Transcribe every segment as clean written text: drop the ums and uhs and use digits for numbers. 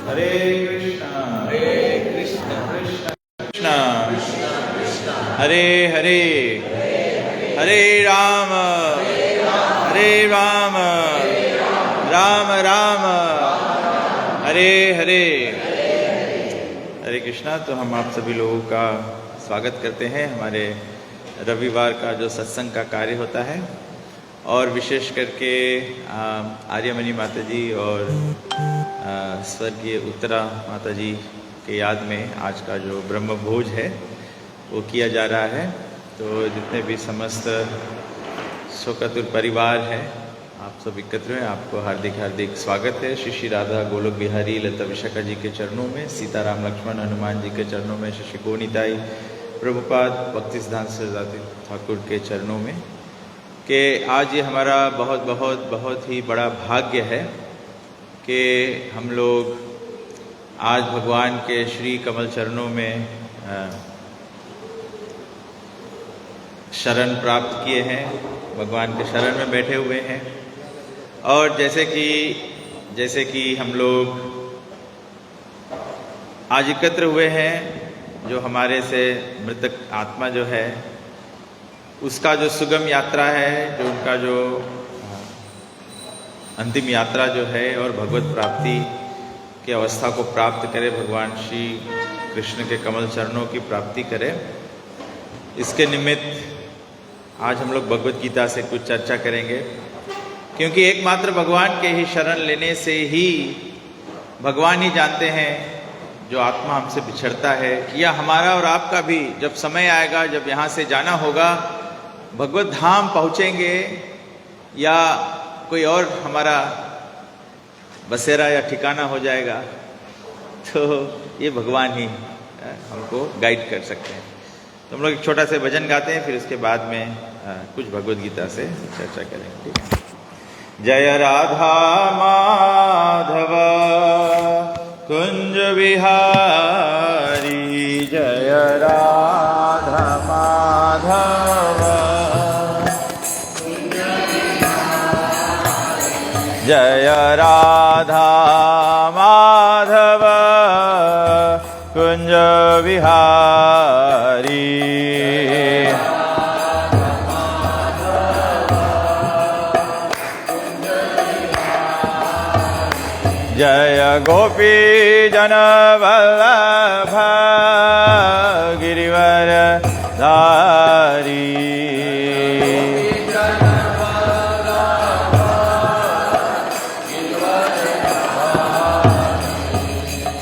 हरे कृष्ण कृष्ण हरे हरे हरे राम राम राम हरे हरे। हरे कृष्णा। तो हम आप सभी लोगों का स्वागत करते हैं हमारे रविवार का जो सत्संग का कार्य होता है, और विशेष करके आर्यमणि माता जी और स्वर्गीय उत्तरा माता जी के याद में आज का जो ब्रह्म भोज है वो किया जा रहा है। तो जितने भी समस्त शोकातुर परिवार है, आप सब एकत्र हैं, आपको हार्दिक हार्दिक स्वागत है। श्री श्री राधा गोलोक बिहारी लता विशाखा जी के चरणों में, सीताराम लक्ष्मण हनुमान जी के चरणों में, श्री गोनीताई प्रभुपाद भक्ति सिद्धांत सरस्वती ठाकुर के चरणों में, कि आज ये हमारा बहुत बहुत बहुत ही बड़ा भाग्य है कि हम लोग आज भगवान के श्री कमल चरणों में शरण प्राप्त किए हैं, भगवान के शरण में बैठे हुए हैं। और जैसे कि हम लोग आज एकत्र हुए हैं, जो हमारे से मृतक आत्मा जो है उसका जो सुगम यात्रा है, जो उनका जो अंतिम यात्रा जो है, और भगवत प्राप्ति की अवस्था को प्राप्त करे, भगवान श्री कृष्ण के कमल चरणों की प्राप्ति करे। इसके निमित्त आज हम लोग भगवत गीता से कुछ चर्चा करेंगे, क्योंकि एकमात्र भगवान के ही शरण लेने से ही भगवान ही जानते हैं जो आत्मा हमसे बिछड़ता है, या हमारा और आपका भी जब समय आएगा, जब यहाँ से जाना होगा, भगवत धाम पहुँचेंगे या कोई और हमारा बसेरा या ठिकाना हो जाएगा, तो ये भगवान ही हमको गाइड कर सकते हैं। तो हम लोग एक छोटा सा भजन गाते हैं, फिर उसके बाद में कुछ भगवद गीता से चर्चा करेंगे। ठीक है। जय राधा माधव कुंज बिहारी, जय राधा माधव जय राधा माधव कुंज बिहारी, जय गोपी जन वल्लभ गिरिवर धारी,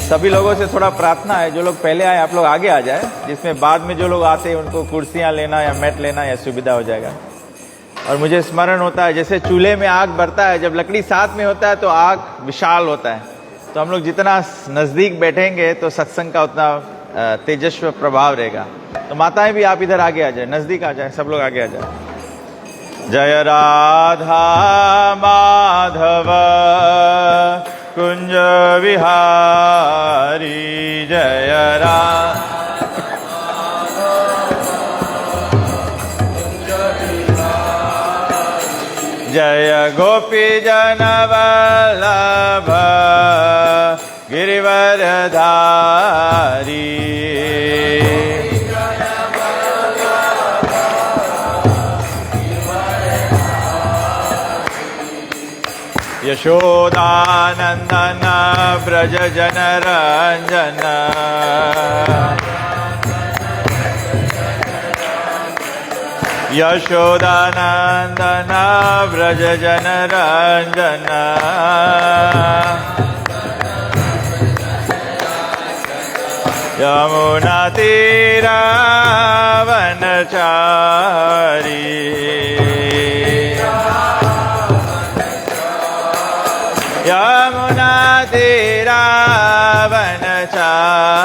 सभी लोगों से थोड़ा प्रार्थना है, जो लोग पहले आए आप लोग आगे आ जाए, जिसमें बाद में जो लोग आते हैं उनको कुर्सियां लेना या मैट लेना या सुविधा हो जाएगा। और मुझे स्मरण होता है, जैसे चूल्हे में आग बढ़ता है, जब लकड़ी साथ में होता है तो आग विशाल होता है। तो हम लोग जितना नज़दीक बैठेंगे तो सत्संग का उतना तेजस्वी प्रभाव रहेगा। तो माताएं भी आप इधर आगे आ जाए, नज़दीक आ जाए, सब लोग आगे आ जाए। जय राधा माधव कुंज विहारी, जय जय गोपी जन वल्लभ गिरिवर धारी, यशोदानंदन ब्रज जन रंजन, यशोदानंदन ब्रज जन रंजन, यमुना तीरा वनचारी, यमुना तीरा वनचारी,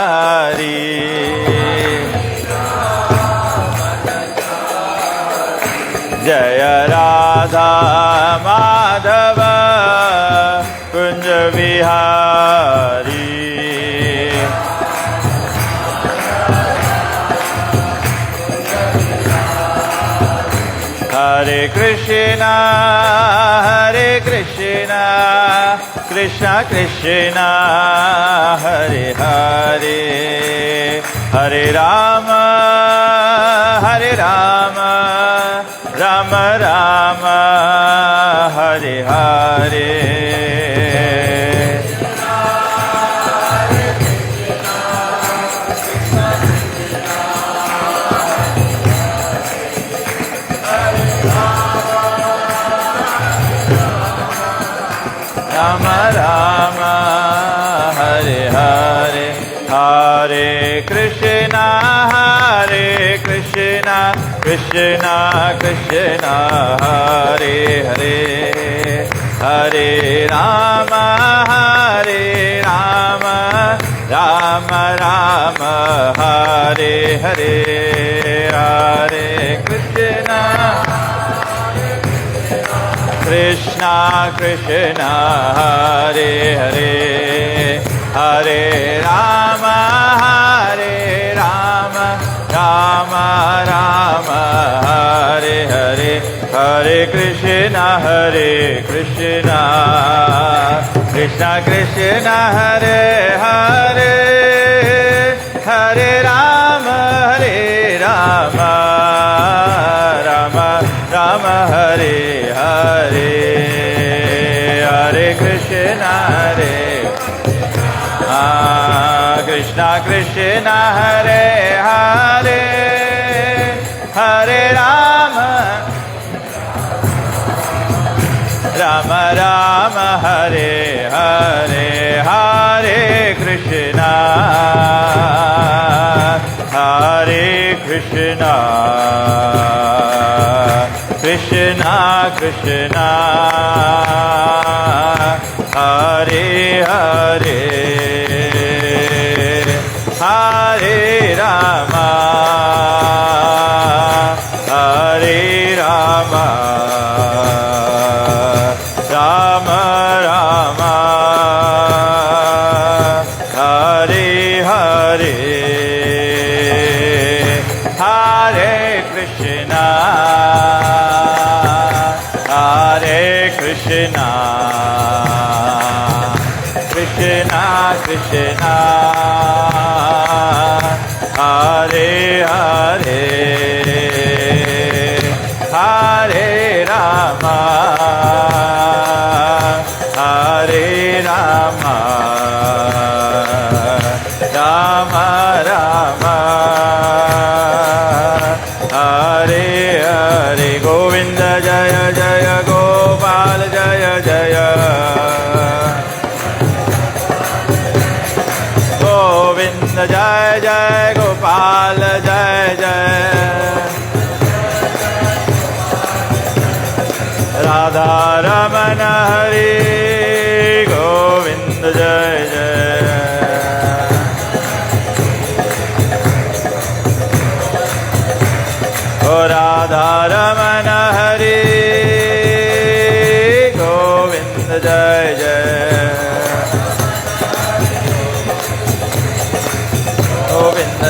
जय राधा माधव कुंज विहारी, हरे कृष्णा कृष्ण कृष्ण हरे हरे हरे राम राम राम हरे हरे राम राम हरे हरे हरे कृष्णा कृष्णा कृष्णा हरे हरे हरे राम राम राम हरे हरे हरे कृष्णा कृष्णा कृष्णा हरे हरे हरे राम राम राम हरे हरे हरे कृष्णा कृष्णा कृष्णा हरे हरे हरे राम राम राम हरे हरे हरे कृष्णा कृष्णा कृष्णा हरे हरे हरे राम राम हरे हरे हरे कृष्णा कृष्णा कृष्णा हरे हरे हरे राम राम राम हरे हरे हरे कृष्णा कृष्णा कृष्णा हरे हरे हरे राम राम राम हरे हरे गोविंद जय जय गोपाल जय जय गोविंद जय जय गोपाल जय जय राधा रमन हरि गोविंद जय जय ओ राधा रमन हरि गोविंद जय जय गोविंद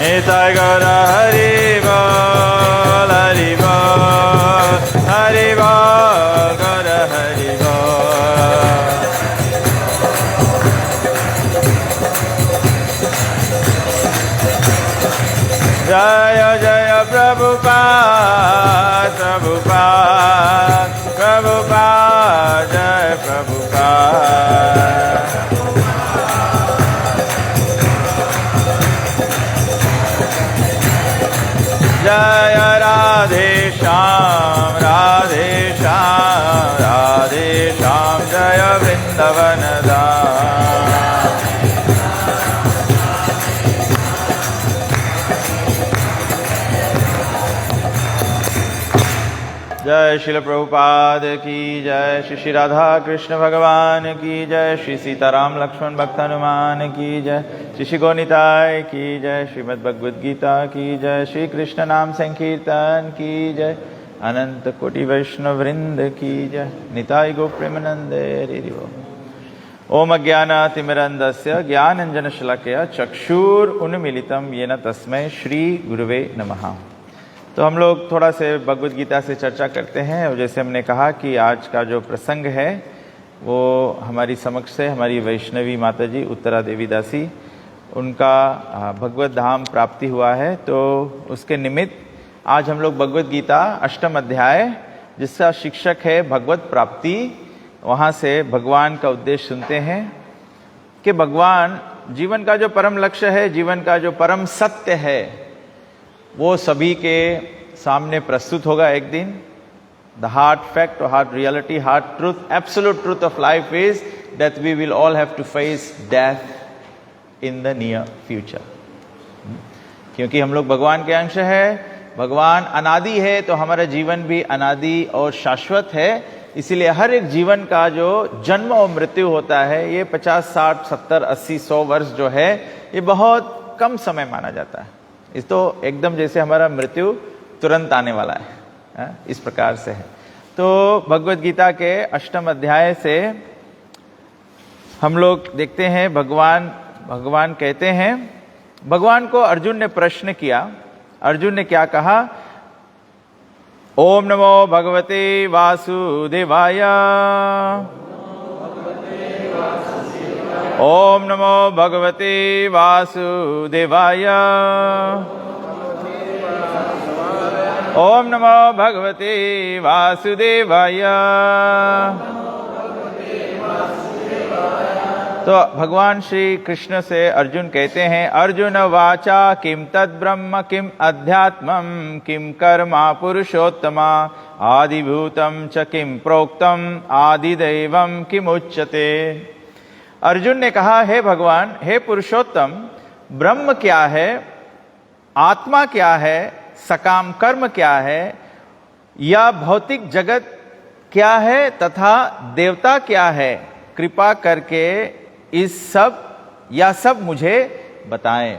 निताय गौर हरि बोल हरि बोल हरि बोल गौर हरि बोल जय जय प्रभुपाद प्रभुपाद प्रभुपाद जय प्रभुपाद जय राधे श्याम राधे श्याम राधे श्याम जय वृंदावन धाम जय श्रील प्रभुपाद की जय, श्री श्री राधा कृष्ण भगवान की जय, श्री सीताराम लक्ष्मण भक्त हनुमान की जय, श्री श्री गौनिताय की जय, श्रीमद् भगवद गीता की जय, श्री कृष्ण नाम संकीर्तन की जय, अनंत कोटि वैष्णव वृंद की जय, निताय गो प्रेमानंदे हरि बोल। ओम अज्ञानातिमिरन्धस्य ज्ञानाञ्जनशलाकया चक्षुरुन्मीलितं येन तस्मै श्री गुरुवे नमः। तो हम लोग थोड़ा से भगवद गीता से चर्चा करते हैं और जैसे हमने कहा कि आज का जो प्रसंग है वो हमारी समक्ष है, हमारी वैष्णवी माता जी उत्तरा देवी दासी, उनका भगवत धाम प्राप्ति हुआ है। तो उसके निमित्त आज हम लोग भगवत गीता अष्टम अध्याय, जिसका शिक्षक है भगवत प्राप्ति, वहाँ से भगवान का उद्देश्य सुनते हैं कि भगवान जीवन का जो परम लक्ष्य है, जीवन का जो परम सत्य है, वो सभी के सामने प्रस्तुत होगा एक दिन। द हार्ड फैक्ट और hard reality, hard truth, absolute truth of life is that we will all have to face death in the near future. क्योंकि हम लोग भगवान के अंश है, भगवान अनादि है, तो हमारा जीवन भी अनादि और शाश्वत है। इसीलिए हर एक जीवन का जो जन्म और मृत्यु होता है, ये 50, 60, 70, 80, 100 वर्ष जो है, ये बहुत कम समय माना जाता है। इस तो एकदम जैसे हमारा मृत्यु तुरंत आने वाला है, इस प्रकार से है। तो भगवत गीता के अष्टम अध्याय से हम लोग देखते हैं भगवान कहते हैं, भगवान को अर्जुन ने प्रश्न किया। अर्जुन ने क्या कहा? ओम नमो भगवते वासुदेवाय, ओम नमो भगवते वासुदेवाय, ओम नमो भगवते वासुदेवाय। तो भगवान श्री कृष्ण से अर्जुन कहते हैं, अर्जुन वाचा किम तद ब्रह्म किम अध्यात्मम किम कर्मा पुरुषोत्तमा आदिभूतम च किम प्रोक्तम आदिदैवम किम उच्यते। अर्जुन ने कहा, हे भगवान, हे पुरुषोत्तम, ब्रह्म क्या है, आत्मा क्या है, सकाम कर्म क्या है, या भौतिक जगत क्या है, तथा देवता क्या है, कृपा करके इस सब या सब मुझे बताएं।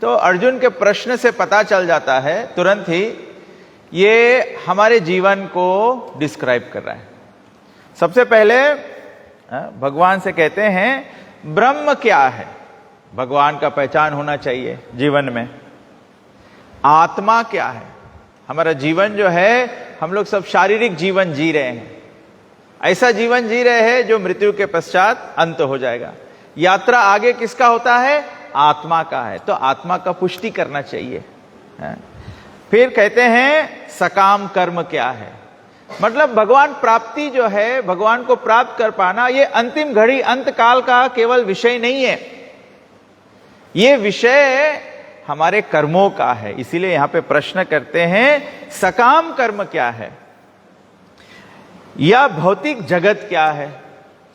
तो अर्जुन के प्रश्न से पता चल जाता है तुरंत ही, ये हमारे जीवन को डिस्क्राइब कर रहा है। सबसे पहले भगवान से कहते हैं ब्रह्म क्या है, भगवान का पहचान होना चाहिए जीवन में। आत्मा क्या है, हमारा जीवन जो है, हम लोग सब शारीरिक जीवन जी रहे हैं, ऐसा जीवन जी रहे हैं जो मृत्यु के पश्चात अंत हो जाएगा। यात्रा आगे किसका होता है? आत्मा का है। तो आत्मा का पुष्टि करना चाहिए। फिर कहते हैं सकाम कर्म क्या है, मतलब भगवान प्राप्ति जो है, भगवान को प्राप्त कर पाना, ये अंतिम घड़ी अंत काल का केवल विषय नहीं है, ये विषय हमारे कर्मों का है। इसीलिए यहां पे प्रश्न करते हैं सकाम कर्म क्या है, या भौतिक जगत क्या है।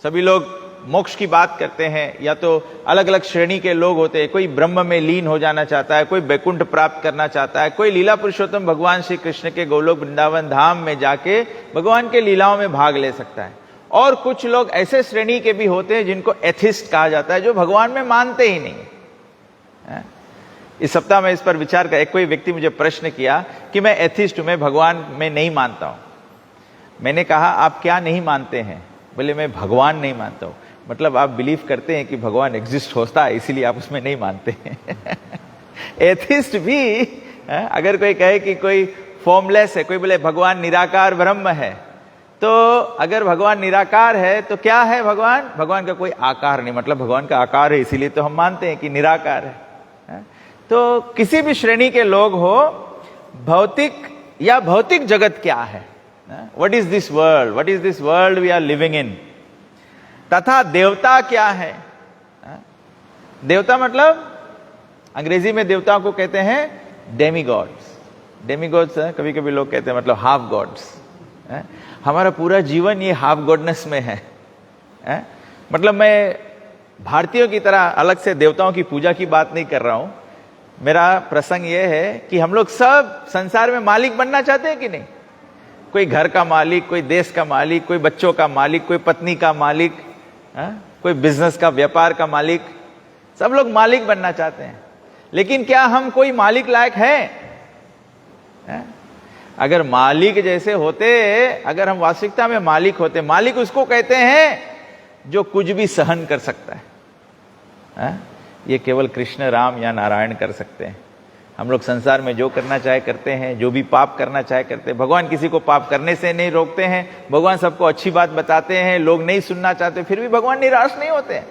सभी लोग मोक्ष की बात करते हैं, या तो अलग अलग श्रेणी के लोग होते हैं, कोई ब्रह्म में लीन हो जाना चाहता है, कोई वैकुंठ प्राप्त करना चाहता है, कोई लीला पुरुषोत्तम भगवान श्री कृष्ण के गोलोक वृंदावन धाम में जाके भगवान के लीलाओं में भाग ले सकता है। और कुछ लोग ऐसे श्रेणी के भी होते हैं जिनको एथिस्ट कहा जाता है, जो भगवान में मानते ही नहीं है। इस सप्ताह में इस पर विचार कर, कोई व्यक्ति मुझे प्रश्न किया कि मैं एथिस्ट हूं, मैं भगवान में नहीं मानता हूं। मैंने कहा आप क्या नहीं मानते हैं? बोले मैं भगवान नहीं मानता हूं। मतलब आप बिलीव करते हैं कि भगवान एग्जिस्ट होता है, इसीलिए आप उसमें नहीं मानते हैं। एथिस्ट भी अगर कोई कहे कि कोई फॉर्मलेस है, कोई बोले भगवान निराकार ब्रह्म है, तो अगर भगवान निराकार है तो क्या है भगवान? भगवान का कोई आकार नहीं, मतलब भगवान का आकार है, इसीलिए तो हम मानते हैं कि निराकार है। तो किसी भी श्रेणी के लोग हो, भौतिक या भौतिक जगत क्या है, what is this world, what is this world we are living in, तथा देवता क्या है। देवता मतलब अंग्रेजी में देवताओं को कहते हैं डेमीगॉड्स। डेमीगॉड्स कभी कभी लोग कहते हैं मतलब हाफ गॉड्स। हमारा पूरा जीवन ये हाफ गॉडनेस में है। मतलब मैं भारतीयों की तरह अलग से देवताओं की पूजा की बात नहीं कर रहा हूं। मेरा प्रसंग यह है कि हम लोग सब संसार में मालिक बनना चाहते हैं कि नहीं? कोई घर का मालिक, कोई देश का मालिक, कोई बच्चों का मालिक, कोई पत्नी का मालिक, कोई बिजनेस का, व्यापार का मालिक, सब लोग मालिक बनना चाहते हैं। लेकिन क्या हम कोई मालिक लायक हैं? अगर मालिक जैसे होते, अगर हम वास्तविकता में मालिक होते, मालिक उसको कहते हैं जो कुछ भी सहन कर सकता है। ये केवल कृष्ण, राम या नारायण कर सकते हैं। हम लोग संसार में जो करना चाहे करते हैं, जो भी पाप करना चाहे करते हैं। भगवान किसी को पाप करने से नहीं रोकते हैं, भगवान सबको अच्छी बात बताते हैं, लोग नहीं सुनना चाहते फिर भी भगवान निराश नहीं होते हैं।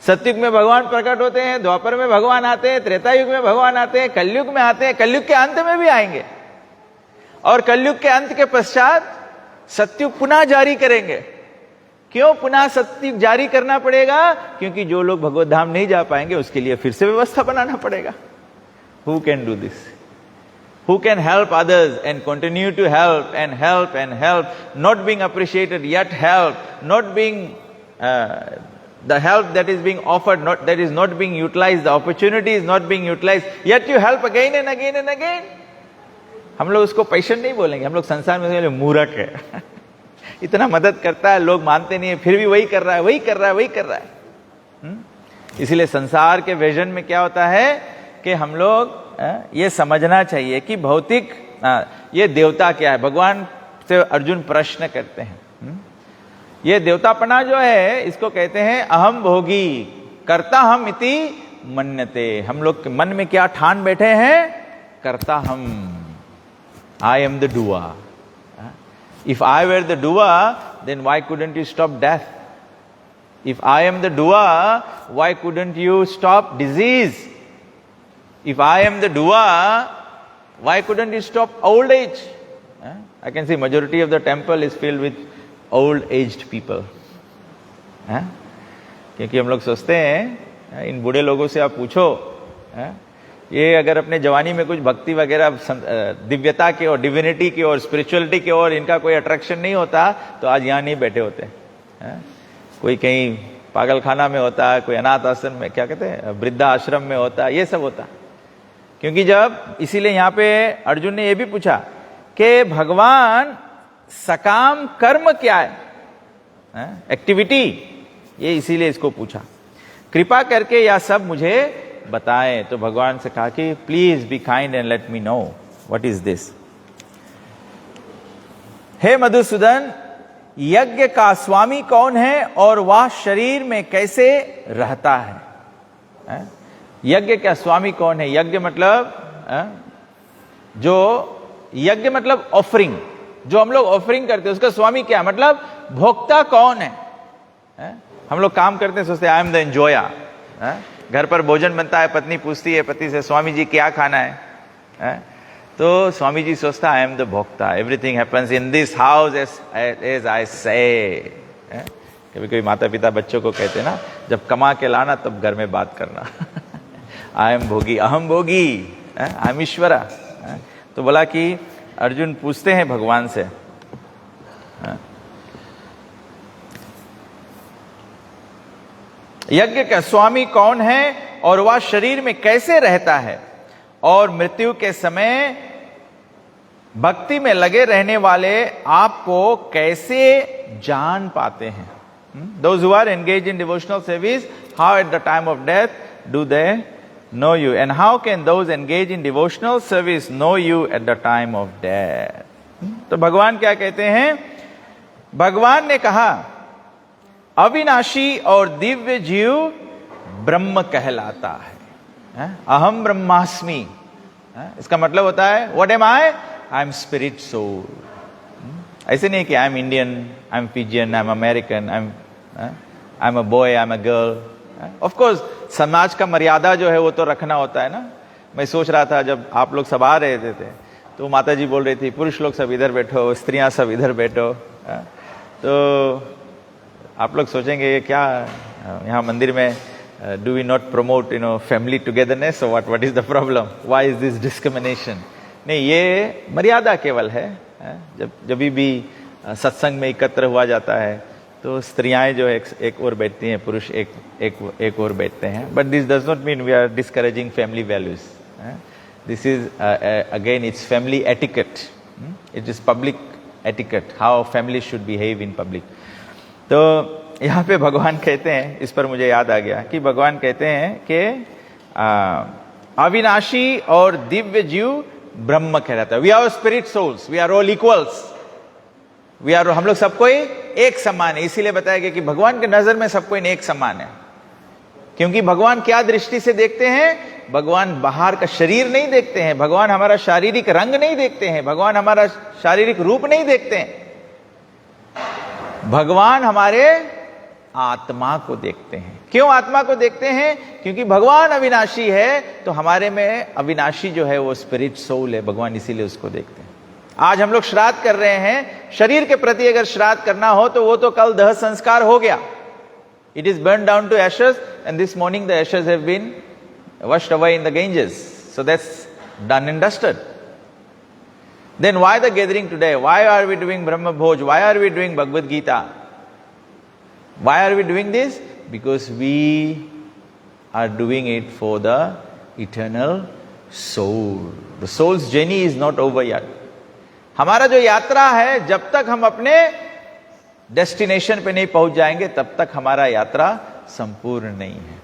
सतयुग में भगवान प्रकट होते हैं, द्वापर में भगवान आते हैं, त्रेता युग में भगवान आते हैं, कलयुग में आते हैं, कलयुग के अंत में भी आएंगे और कलयुग के अंत के पश्चात सतयुग पुनः जारी करेंगे। क्यों पुनः सतयुग जारी करना पड़ेगा? क्योंकि जो लोग भगवत धाम नहीं जा पाएंगे उसके लिए फिर से व्यवस्था बनाना पड़ेगा। Who can do this? Who can help others and continue to help and help and help, not being appreciated yet help, not being the help that is being offered, that is not being utilized, the opportunity is not being utilized, yet you help again and again and again. हम लोग उसको patient नहीं बोलेंगे, हम लोग संसार में मूर्ख है। इतना मदद करता है, लोग मानते नहीं है, फिर भी वही कर रहा है, वही कर रहा है, वही कर रहा है। इसीलिए संसार के विजन में क्या होता है कि हम लोग ये समझना चाहिए कि भौतिक ये देवता क्या है। भगवान से अर्जुन प्रश्न करते हैं। ये देवतापना जो है इसको कहते हैं अहम भोगी करता हम इति मन्यते। हम लोग के मन में क्या ठान बैठे हैं? करता हम, आई am the doer. If I were the doer, then why couldn't you stop death? If I am the doer, why couldn't you stop disease? If I am the doer, why couldn't you stop old age? I can see majority of the temple is filled with old aged people. क्योंकि हम लोग सोचते हैं इन बूढ़े लोगों से आप पूछो, ये अगर अपने जवानी में कुछ भक्ति वगैरह दिव्यता की और डिविनिटी की और स्पिरिचुअलिटी की और इनका कोई अट्रैक्शन नहीं होता तो आज यहाँ नहीं बैठे होते। कोई कहीं पागल खाना में होता, कोई अनाथ आश्रम में, क्या कहते हैं, वृद्धा आश्रम में होता, ये सब होता। क्योंकि जब, इसीलिए यहाँ पे अर्जुन ने ये भी पूछा कि भगवान सकाम कर्म क्या है, एक्टिविटी, ये इसीलिए इसको पूछा, कृपा करके यह सब मुझे बताएं। तो भगवान से कहा कि please be kind and let me know what is this. हे मधुसूदन, यज्ञ का स्वामी कौन है और वह शरीर में कैसे रहता है? यज्ञ का स्वामी कौन है? यज्ञ मतलब जो यज्ञ मतलब ऑफरिंग, जो हम लोग ऑफरिंग करते हैं उसका स्वामी क्या, मतलब भोक्ता कौन है? हम लोग काम करते हैं, सोचते हैं आई एम द एंजॉयर। घर पर भोजन बनता है, पत्नी पूछती है पति से स्वामी जी क्या खाना है? तो स्वामी जी सोचता आई एम द भोक्ता, everything happens in this house as I say. कभी कभी माता पिता बच्चों को कहते हैं ना, जब कमा के लाना तब घर में बात करना। आई एम भोगी, अहम भोगी, आई एम ईश्वरा। तो बोला कि अर्जुन पूछते हैं भगवान से, यज्ञ का स्वामी कौन है और वह शरीर में कैसे रहता है और मृत्यु के समय भक्ति में लगे रहने वाले आपको कैसे जान पाते हैं? Those who are engaged in devotional service, how at the time of death do they know you? And how can those engaged in devotional service know you at the time of death? तो भगवान क्या कहते हैं? भगवान ने कहा अविनाशी और दिव्य जीव ब्रह्म कहलाता है। अहम ब्रह्मास्मि, इसका मतलब होता है what am I am spirit soul. ऐसे नहीं कि I am Indian, I am Fijian, I am American, I am a boy, I am a girl. Of course समाज का मर्यादा जो है वो तो रखना होता है ना। मैं सोच रहा था जब आप लोग सब आ रहे थे तो माता जी बोल रही थी पुरुष लोग सब इधर बैठो, स्त्रियां सब इधर बैठो। तो आप लोग सोचेंगे ये क्या यहाँ मंदिर में do we not promote family togetherness, what is the problem, why is this discrimination? नहीं, ये मर्यादा केवल है। जब भी सत्संग में एकत्र हुआ जाता है तो स्त्रियां जो एक ओर बैठती हैं, पुरुष एक ओर बैठते हैं। But this does not mean we are discouraging family values. This is again it's family etiquette, it is public etiquette, how family should behave in public. तो यहाँ पे भगवान कहते हैं, इस पर मुझे याद आ गया कि भगवान कहते हैं कि अविनाशी और दिव्य जीव ब्रह्म कहलाता है। We are spirit souls, we are all equals, we are, हम लोग सबको एक समान है। इसीलिए बताया गया कि भगवान के नजर में सबको एक समान है। क्योंकि भगवान क्या दृष्टि से देखते हैं भगवान बाहर का शरीर नहीं देखते हैं, भगवान हमारा शारीरिक रंग नहीं देखते हैं, भगवान हमारा शारीरिक रूप नहीं देखते हैं, भगवान हमारे आत्मा को देखते हैं। क्यों आत्मा को देखते हैं? क्योंकि भगवान अविनाशी है, तो हमारे में अविनाशी जो है वो स्पिरिट सोल है, भगवान इसीलिए उसको देखते हैं। आज हम लोग श्राद्ध कर रहे हैं, शरीर के प्रति अगर श्राद्ध करना हो तो वो तो कल दह संस्कार हो गया, it is burn down to ashes and this morning the ashes have been washed away in the Ganges, so that's done and dusted. Then why the gathering today? Why are we doing Brahma Bhoj? Why are we doing Bhagavad Gita? Why are we doing this? Because we are doing it for the eternal soul. The soul's journey is not over yet. हमारा जो यात्रा है, जब तक हम अपने destination पे नहीं पहुंच जाएंगे तब तक हमारा यात्रा संपूर्ण नहीं है।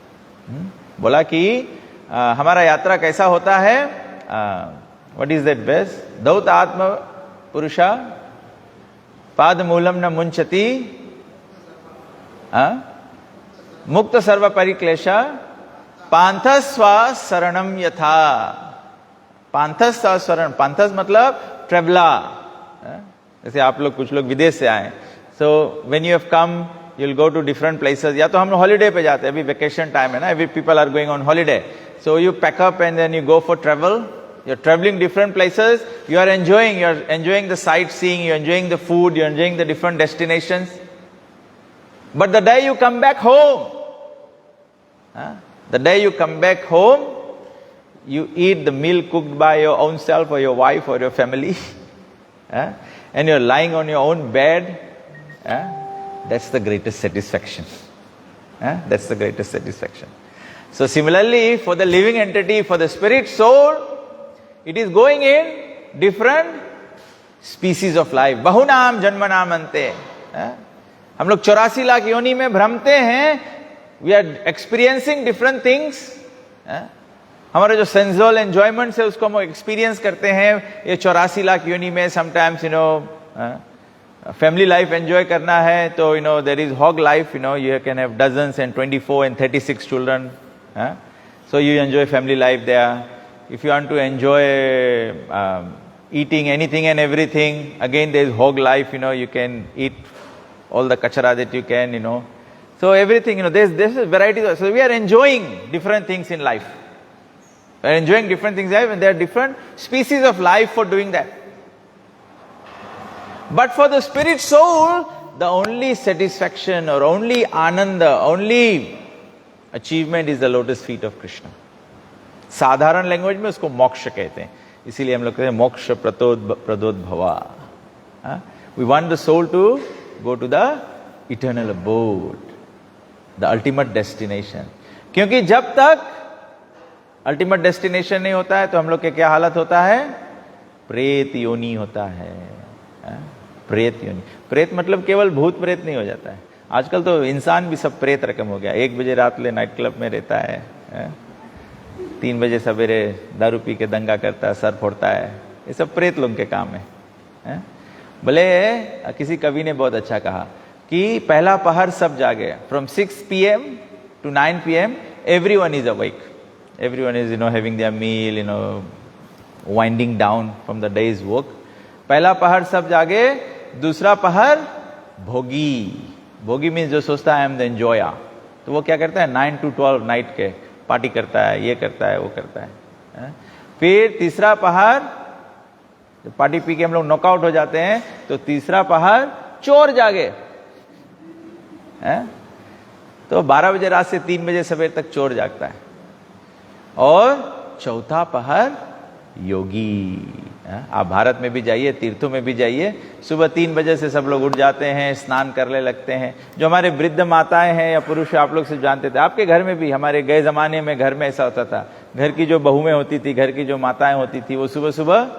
बोला कि हमारा यात्रा कैसा होता है? What is that base? दौत आत्म पुरुषा पाद मूलम न मुंचति मुक्त सर्व परिक्लेशा पांथस्व शरणम यथा। पांथस्व शरण, पांथस मतलब ट्रेवलर। जैसे आप लोग, कुछ लोग विदेश से आए, so when you have come you'll go to different places. या तो हम हॉलीडे पे जाते हैं, अभी वेकेशन टाइम है ना, every people are going on holiday, so you pack up and then you go for travel. You're traveling different places, you're enjoying the sightseeing, you're enjoying the food, you're enjoying the different destinations. But the day you come back home, the day you come back home, you eat the meal cooked by your own self or your wife or your family, and you're lying on your own bed. That's the greatest satisfaction. That's the greatest satisfaction. So similarly, for the living entity, for the spirit soul, it is going in different species of life. Bahunam janmanam ante. हम लोग 84 लाख योनि में भ्रमते हैं. We are experiencing different things. हमारे जो sensual enjoyment है उसको हम एक्सपीरियंस करते हैं ये 84 लाख योनि में. समटाइम्स फैमिली लाइफ एंजॉय करना है तो there is hog life, you can have dozens and 24 and 36 children, so you enjoy family life there. If you want to enjoy eating anything and everything, again there is hog life, you can eat all the kachara that you can, so everything, there's a variety. So we are enjoying different things in life. We are enjoying different things in life, and there are different species of life for doing that. But for the spirit soul, the only satisfaction or only ananda, only achievement is the lotus feet of Krishna. साधारण language में उसको मोक्ष कहते हैं, इसीलिए हम लोग कहते हैं मोक्ष प्रदोद्भवा. We want the soul to go to the eternal abode, the ultimate destination. क्योंकि जब तक अल्टीमेट डेस्टिनेशन नहीं होता है तो हम लोग के क्या हालत होता है? प्रेत योनि होता है. प्रेत योनि. प्रेत मतलब केवल भूत प्रेत नहीं हो जाता है, आजकल तो इंसान भी सब प्रेत रकम हो गया. 1 बजे रात ले नाइट क्लब में रहता है, 3 बजे सवेरे दारू पी के दंगा करता है, सर फोड़ता है. ये सब प्रेत लोग के काम है. भले किसी कवि ने बहुत अच्छा कहा कि पहला पहर सब जागे. From 6 PM to 9 PM everyone is awake, everyone is having their meal, winding down from the day's work. पहला पहर सब जागे, दूसरा पहर भोगी. भोगी मीन्स जो सोचता है आई एम द एंजॉयर, तो वो क्या करता है 9 to 12 नाइट के पार्टी करता है, ये करता है, वो करता है. फिर तीसरा पहर पार्टी पी के हम लोग नॉकआउट हो जाते हैं, तो तीसरा पहर चोर जागे. तो 12 बजे रात से 3 बजे सवेर तक चोर जागता है. और चौथा पहर योगी. आप भारत में भी जाइए, तीर्थों में भी जाइए, सुबह 3 बजे से सब लोग उठ जाते हैं, स्नान करने लगते हैं. जो हमारे वृद्ध माताएं हैं या पुरुष आप लोग से जानते थे, आपके घर में भी, हमारे गए जमाने में घर में ऐसा होता था. घर की जो बहुएं होती थी, घर की जो माताएं होती थी, वो सुबह सुबह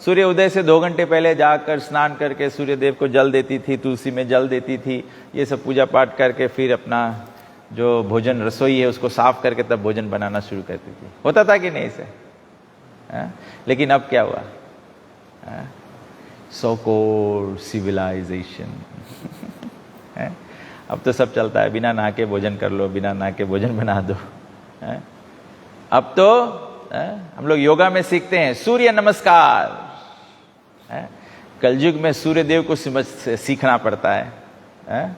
सूर्य उदय से 2 घंटे पहले जाकर स्नान करके सूर्य देव को जल देती थी, तुलसी में जल देती थी, ये सब पूजा पाठ करके फिर अपना जो भोजन रसोई है उसको साफ करके तब भोजन बनाना शुरू करती थी. होता था कि नहीं से? लेकिन अब क्या हुआ? So-called civilization. अब तो सब चलता है, बिना नहा के भोजन कर लो, बिना नहा के भोजन बना दो. अब तो हम लोग योगा में सीखते हैं सूर्य नमस्कार। कलयुग में सूर्य देव को सीखना पड़ता है।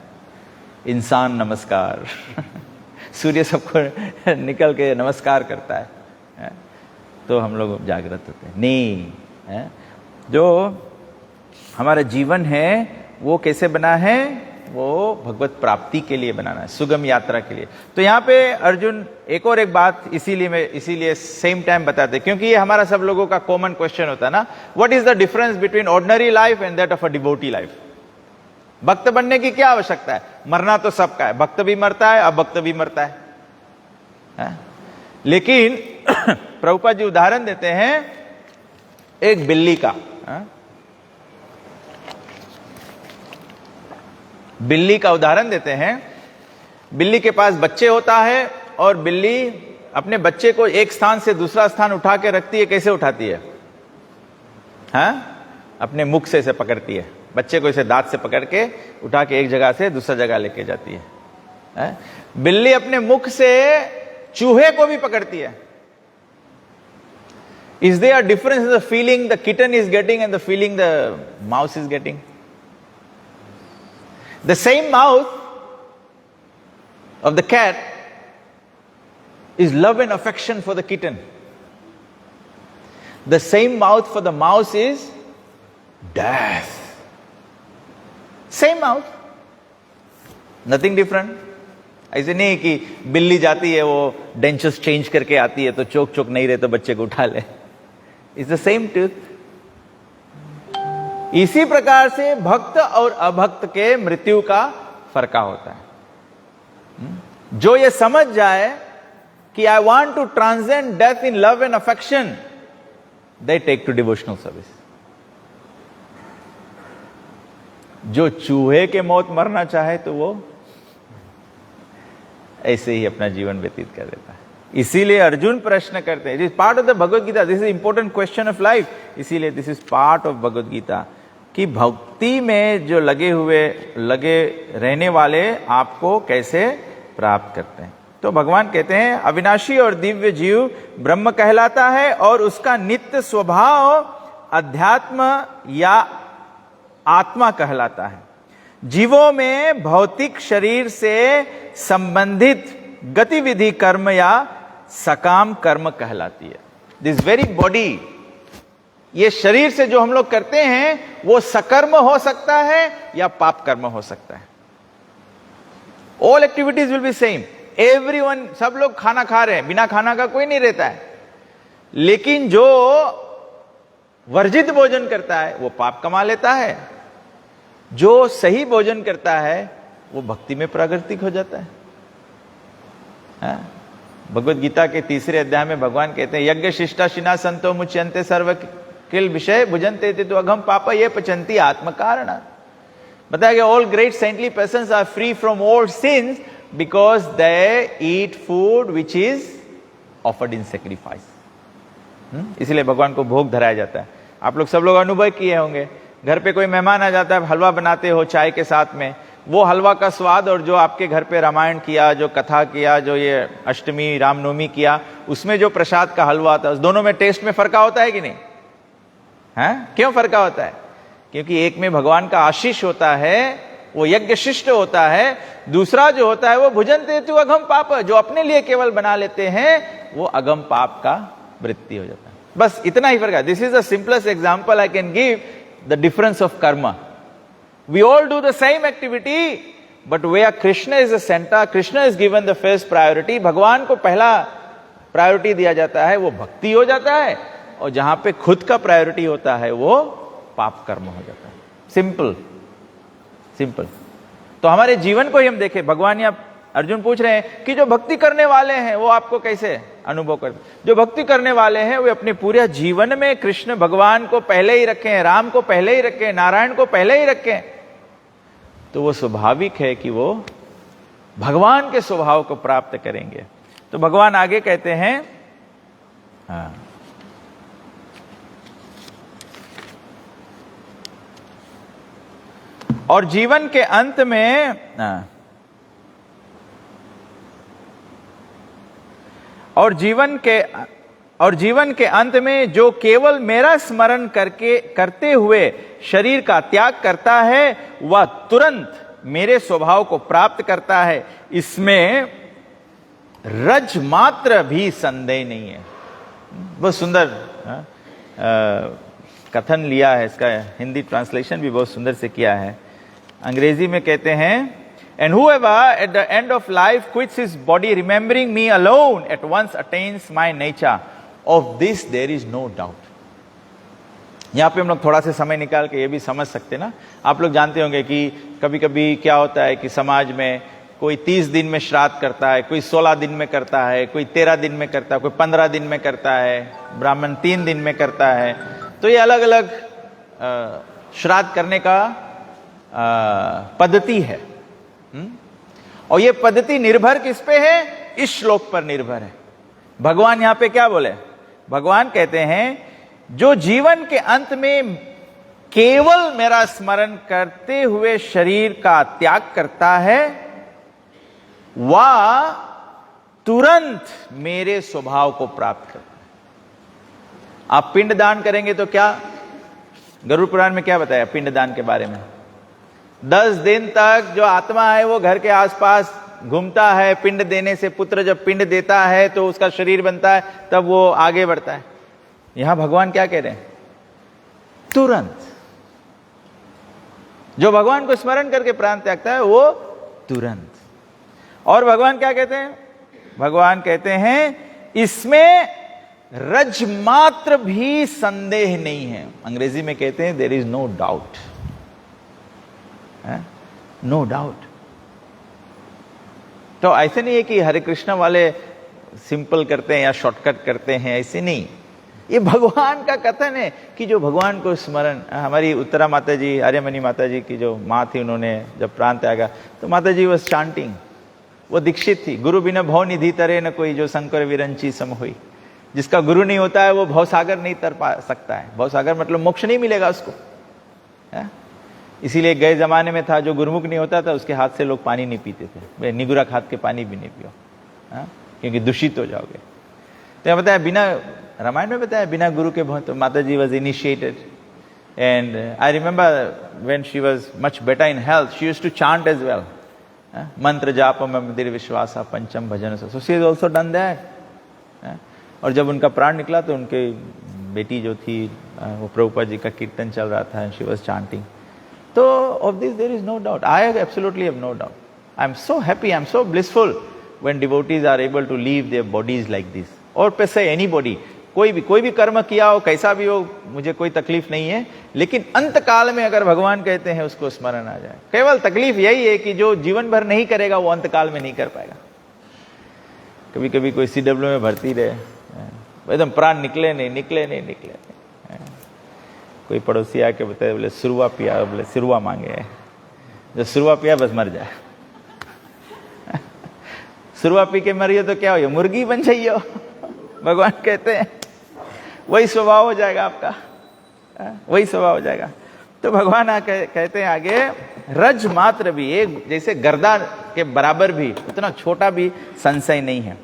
इंसान नमस्कार सूर्य सबको निकल के नमस्कार करता है। तो हम लोग जागृत होते हैं। नहीं, जो हमारा जीवन है वो कैसे बना है? वो भगवत प्राप्ति के लिए बनाना है, सुगम यात्रा के लिए। तो यहाँ पे अर्जुन एक और एक बात इसीलिए सेम टाइम बताते हैं, क्योंकि ये हमारा सब लोगों का कॉमन क्वेश्चन होता है ना, what is the difference between ordinary life and that of a devotee life? भक्त बनने की क्या आवश्यकता है? मरना तो सबका है, भक्त भी मरता है, अभक्त भी मरता है। लेकिन प्रभुपाद जी उदाहरण देते हैं एक बिल्ली का। बिल्ली का उदाहरण देते हैं। बिल्ली के पास बच्चे होता है और बिल्ली अपने बच्चे को एक स्थान से दूसरा स्थान उठा के रखती है। कैसे उठाती है? अपने मुख से इसे पकड़ती है, बच्चे को इसे दांत से पकड़ के उठा के एक जगह से दूसरा जगह लेके जाती है। बिल्ली अपने मुख से चूहे को भी पकड़ती है। Is there a difference in the feeling the kitten is getting and the feeling the mouse is getting? The same mouth of the cat is love and affection for the kitten. The same mouth for the mouse is death. Same mouth. Nothing different. ऐसे नहीं कि बिल्ली जाती है वो dentures change करके आती है तो चोक चोक नहीं रहे तो बच्चे को उठा ले। It's the same tooth. इसी प्रकार से भक्त और अभक्त के मृत्यु का फर्का होता है। जो ये समझ जाए कि I want to transcend death in love and affection, they take to devotional service. जो चूहे के मौत मरना चाहे तो वो ऐसे ही अपना जीवन व्यतीत कर देता है। इसीलिए अर्जुन प्रश्न करते हैं, this part of the Bhagavad Gita, this is important question of life. इसीलिए this is part of Bhagavad Gita कि भक्ति में जो लगे रहने वाले आपको कैसे प्राप्त करते हैं। तो भगवान कहते हैं अविनाशी और दिव्य जीव ब्रह्म कहलाता है और उसका नित्य स्वभाव अध्यात्म या आत्मा कहलाता है। जीवों में भौतिक शरीर से संबंधित गतिविधि कर्म या सकाम कर्म कहलाती है। दिस वेरी बॉडी, ये शरीर से जो हम लोग करते हैं वो सकर्म हो सकता है या पाप कर्म हो सकता है। All activities will be same, everyone, सब लोग खाना खा रहे हैं, बिना खाना का कोई नहीं रहता है। लेकिन जो वर्जित भोजन करता है वो पाप कमा लेता है, जो सही भोजन करता है वो भक्ति में प्रागतिक हो जाता है। भगवत गीता के 3 अध्याय में भगवान कहते हैं यज्ञ शिष्टा शिना संतो मुच्यन्ते सर्व किल विषय भुजन्ते तो अघम पाप ये पचंती आत्म कारण। बताया गया all great saintly persons are free from all sins because they eat food which is offered in sacrifice. इसलिए भगवान को भोग धराया जाता है। आप लोग सब लोग अनुभव किए होंगे, घर पे कोई मेहमान आ जाता है, हलवा बनाते हो चाय के साथ में, वो हलवा का स्वाद और जो आपके घर पे रामायण किया, जो कथा किया, जो ये अष्टमी रामनवमी किया, उसमें जो प्रसाद का हलवा आता है, उस दोनों में टेस्ट में फर्क होता है कि नहीं? है क्यों फर्क होता है? क्योंकि एक में भगवान का आशीष होता है, वो यज्ञ शिष्ट होता है, दूसरा जो होता है वो भुजन्ते तु अघम पाप, जो अपने लिए केवल बना लेते हैं वो अगम पाप का वृत्ति हो जाता है। बस इतना ही फर्क है। This is the simplest example I can give, the difference of कर्म। We all do the same activity, but where Krishna is the center, Krishna is given the first priority, भगवान को पहला प्रायोरिटी दिया जाता है, वो भक्ति हो जाता है, और जहां पे खुद का प्रायोरिटी होता है वो पाप कर्म हो जाता है। Simple simple. तो हमारे जीवन को ही हम देखें, भगवान या अर्जुन पूछ रहे हैं कि जो भक्ति करने वाले हैं वो आपको कैसे अनुभव करते? जो भक्ति करने वाले हैं वे अपने पूरे जीवन में कृष्ण भगवान को पहले ही रखें, राम को पहले ही रखें, नारायण को पहले ही रखें, तो वो स्वाभाविक है कि वो भगवान के स्वभाव को प्राप्त करेंगे। तो भगवान आगे कहते हैं और जीवन के अंत में और जीवन के अंत में जो केवल मेरा स्मरण करते हुए शरीर का त्याग करता है, वह तुरंत मेरे स्वभाव को प्राप्त करता है। इसमें रज मात्र भी संदेह नहीं है। बहुत सुंदर कथन लिया है, इसका हिंदी ट्रांसलेशन भी बहुत सुंदर से किया है। अंग्रेजी में कहते हैं, and whoever at the end of life quits his body remembering me alone at once attains my nature, of this there is no doubt। यहां पे हम लोग थोड़ा सा समय निकाल के ये भी समझ सकते ना। आप लोग जानते होंगे कि कभी कभी क्या होता है कि समाज में कोई 30 दिन में श्राद्ध करता है, कोई 16 दिन में करता है, कोई 13 दिन में करता है, कोई 15 दिन में करता है, ब्राह्मण 3 दिन में करता है। तो ये अलग अलग श्राद्ध करने का पद्धति है। और ये पद्धति निर्भर किस पे है? इस श्लोक पर निर्भर है। भगवान यहां पे क्या बोले? भगवान कहते हैं, जो जीवन के अंत में केवल मेरा स्मरण करते हुए शरीर का त्याग करता है, वह तुरंत मेरे स्वभाव को प्राप्त करता है। आप पिंड दान करेंगे तो क्या, गरुड़ पुराण में क्या बताया पिंड दान के बारे में? 10 दिन तक जो आत्मा है वो घर के आसपास घूमता है। पिंड देने से, पुत्र जब पिंड देता है तो उसका शरीर बनता है, तब वो आगे बढ़ता है। यहां भगवान क्या कह रहे हैं? तुरंत। जो भगवान को स्मरण करके प्राण त्यागता है वो तुरंत। और भगवान क्या कहते हैं? भगवान कहते हैं, इसमें रज मात्र भी संदेह नहीं है। अंग्रेजी में कहते हैं, there is no doubt. No doubt. तो ऐसे नहीं है कि हरे कृष्ण वाले सिंपल करते हैं या शॉर्टकट करते हैं, ऐसे नहीं। ये भगवान का कथन है कि जो भगवान को स्मरण, हमारी उत्तरा माता जी, आर्यमणि माता जी की जो माँ थी, उन्होंने जब प्राण त्यागा तो माता जी वॉज चांटिंग। वो दीक्षित थी। गुरु बिना भव निधि तरे न कोई, जो शंकर विरंची सम हुई। जिसका गुरु नहीं होता है वो भवसागर नहीं तर पा सकता है। भवसागर मतलब मोक्ष नहीं मिलेगा उसको। इसीलिए गए जमाने में था, जो गुरुमुख नहीं होता था उसके हाथ से लोग पानी नहीं पीते थे। निगुरा खाद के पानी भी नहीं पियो, क्योंकि दूषित हो जाओगे। तो यहाँ बताया, बिना, रामायण में बताया, बिना गुरु के बहुत। तो माता जी was initiated, and I remember when she was much better in health, she used to chant as well. मंत्र जाप में मंदिर विश्वासा पंचम भजन, so she has also done that. और जब उनका प्राण निकला तो उनके बेटी जो थी, वो प्रभुपाद जी का कीर्तन चल रहा था, and she was chanting. So of this there is no doubt. I absolutely have no doubt. I am so happy, I am so blissful when devotees are able to leave their bodies like this. और पे से anybody, कोई भी कर्म किया हो, कैसा भी हो, मुझे कोई तकलीफ नहीं है। लेकिन अंत काल में अगर भगवान कहते हैं उसको स्मरण आ जाए। केवल तकलीफ यही है कि जो जीवन भर नहीं करेगा वो अंत काल में नहीं कर पाएगा। कभी कभी कोई CW में भर्ती रहे, एकदम प्राण निकले नहीं। कोई पड़ोसी आके बताए, बोले सुरुआ पिया, बोले सिरुआ मांगे। जो सुरुआ पिया बस मर जाए। सुरुआ पी के मरियो तो क्या हो, मुर्गी बन जाइयो। भगवान कहते हैं वही स्वभाव हो जाएगा आपका, वही स्वभाव हो जाएगा। तो भगवान कहते हैं आगे, रज मात्र भी, एक जैसे गर्दा के बराबर भी, उतना छोटा भी संशय नहीं है।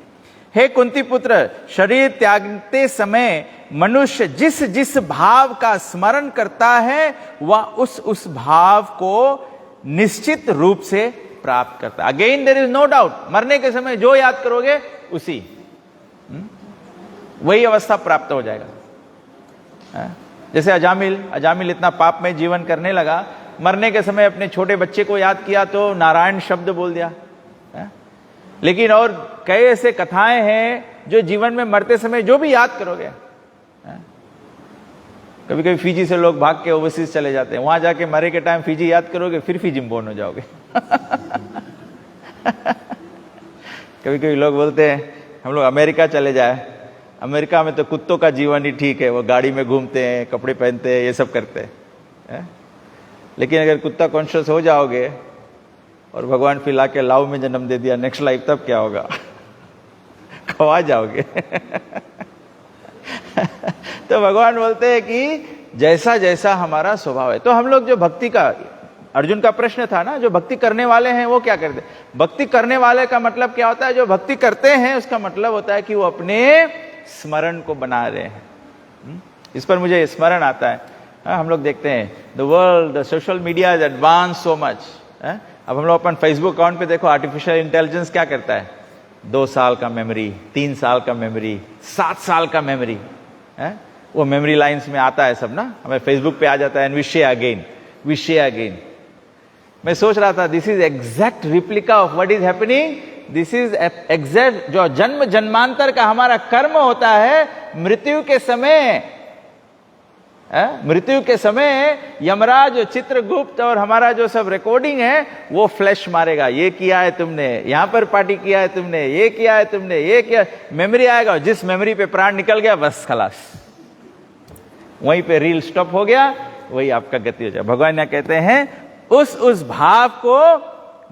हे कुंती पुत्र, शरीर त्यागते समय मनुष्य जिस जिस भाव का स्मरण करता है, वह उस भाव को निश्चित रूप से प्राप्त करता है। Again there is no doubt. मरने के समय जो याद करोगे उसी, वही अवस्था प्राप्त हो जाएगा। जैसे अजामिल इतना पाप में जीवन करने लगा, मरने के समय अपने छोटे बच्चे को याद किया तो नारायण शब्द बोल दिया। लेकिन और कई ऐसे कथाएं हैं जो जीवन में मरते समय जो भी याद करोगे, कभी कभी फीजी से लोग भाग के ओवरसीज चले जाते हैं, वहां जाके मरे के टाइम फीजी याद करोगे, फिर फीजी में बोर्न हो जाओगे। कभी कभी लोग बोलते हैं हम लोग अमेरिका चले जाए, अमेरिका में तो कुत्तों का जीवन ही ठीक है, वो गाड़ी में घूमते हैं, कपड़े पहनते हैं, ये सब करते हैं। लेकिन अगर कुत्ता कॉन्शियस हो जाओगे और भगवान फिर लाके लाव में जन्म दे दिया नेक्स्ट लाइफ, तब क्या होगा? खवा जाओगे। तो भगवान बोलते हैं कि जैसा जैसा हमारा स्वभाव है। तो हम लोग जो भक्ति का अर्जुन का प्रश्न था ना, जो भक्ति करने वाले हैं वो क्या करते? भक्ति करने वाले का मतलब क्या होता है? जो भक्ति करते हैं उसका मतलब होता है कि वो अपने स्मरण को बना रहे हैं। इस पर मुझे स्मरण आता है, हम लोग देखते हैं the world, the social media is advance so much. अब हम लोग अपन फेसबुक अकाउंट पे देखो, आर्टिफिशियल इंटेलिजेंस क्या करता है? 2 साल का मेमोरी, 3 साल का मेमोरी, 7 साल का मेमोरी, वो मेमोरी लाइंस में आता है सब ना, हमें फेसबुक पे आ जाता है, एंड वी शेयर अगेन। मैं सोच रहा था, this is exact replica of what is happening. This is exact जो जन्म जन्मांतर का हमारा कर्म होता है। मृत्यु के समय यमराज, चित्रगुप्त और हमारा जो सब रिकॉर्डिंग है वो फ्लैश मारेगा, ये किया है तुमने, यहां पर पार्टी किया है तुमने, ये किया है तुमने, ये किया। मेमोरी आएगा, जिस मेमोरी पे प्राण निकल गया बस खलास, वहीं पे रील स्टॉप हो गया, वही आपका गति हो जाए। भगवान यहाँ कहते हैं उस भाव को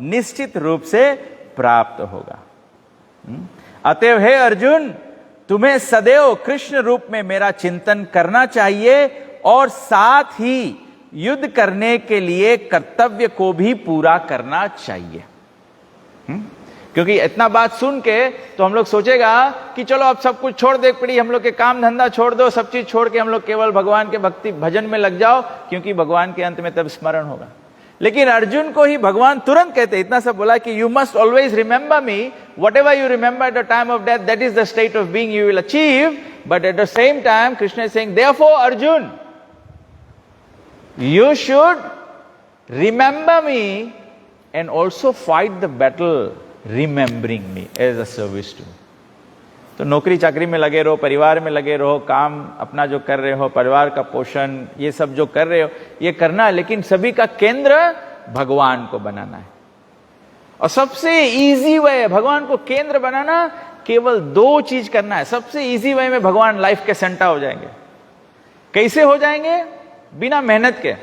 निश्चित रूप से प्राप्त होगा। अतएव हे अर्जुन, तुम्हें सदैव कृष्ण रूप में मेरा चिंतन करना चाहिए और साथ ही युद्ध करने के लिए कर्तव्य को भी पूरा करना चाहिए। क्योंकि इतना बात सुन के तो हम लोग सोचेगा कि चलो अब सब कुछ छोड़ दे पड़ी, हम लोग के काम धंधा छोड़ दो, सब चीज छोड़ के हम लोग केवल भगवान के भक्ति भजन में लग जाओ, क्योंकि भगवान के अंत में तब स्मरण होगा। लेकिन अर्जुन को ही भगवान तुरंत कहते, इतना सब बोला कि you must always remember me, what ever you remember at the time of death, that is the state of being you will achieve. But at the same time Krishna is saying, therefore Arjun, you should remember me and also fight the battle remembering me as a service to me. तो नौकरी चाकरी में लगे रहो, परिवार में लगे रहो, काम अपना जो कर रहे हो, परिवार का पोषण, ये सब जो कर रहे हो ये करना है, लेकिन सभी का केंद्र भगवान को बनाना है। और सबसे इजी वे है भगवान को केंद्र बनाना, केवल 2 चीज करना है। सबसे इजी वे में भगवान लाइफ के सेंटर हो जाएंगे। कैसे हो जाएंगे? बिना मेहनत के।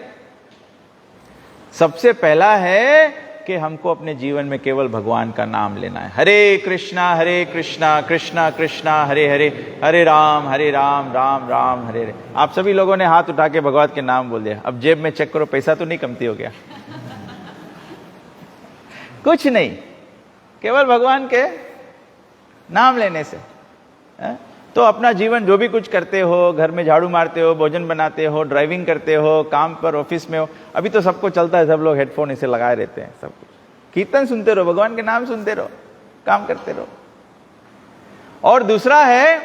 सबसे पहला है कि हमको अपने जीवन में केवल भगवान का नाम लेना है। हरे कृष्णा कृष्णा कृष्णा हरे हरे, हरे राम राम राम हरे हरे। आप सभी लोगों ने हाथ उठा के भगवान के नाम बोल दिया। अब जेब में चेक करो, पैसा तो नहीं कमती हो गया? कुछ नहीं, केवल भगवान के नाम लेने से। तो अपना जीवन जो भी कुछ करते हो, घर में झाड़ू मारते हो, भोजन बनाते हो, ड्राइविंग करते हो, काम पर ऑफिस में हो, अभी तो सबको चलता है, सब लोग हेडफोन इसे लगाए रहते हैं, सब कुछ कीर्तन सुनते रहो, भगवान के नाम सुनते रहो, काम करते रहो। और दूसरा है,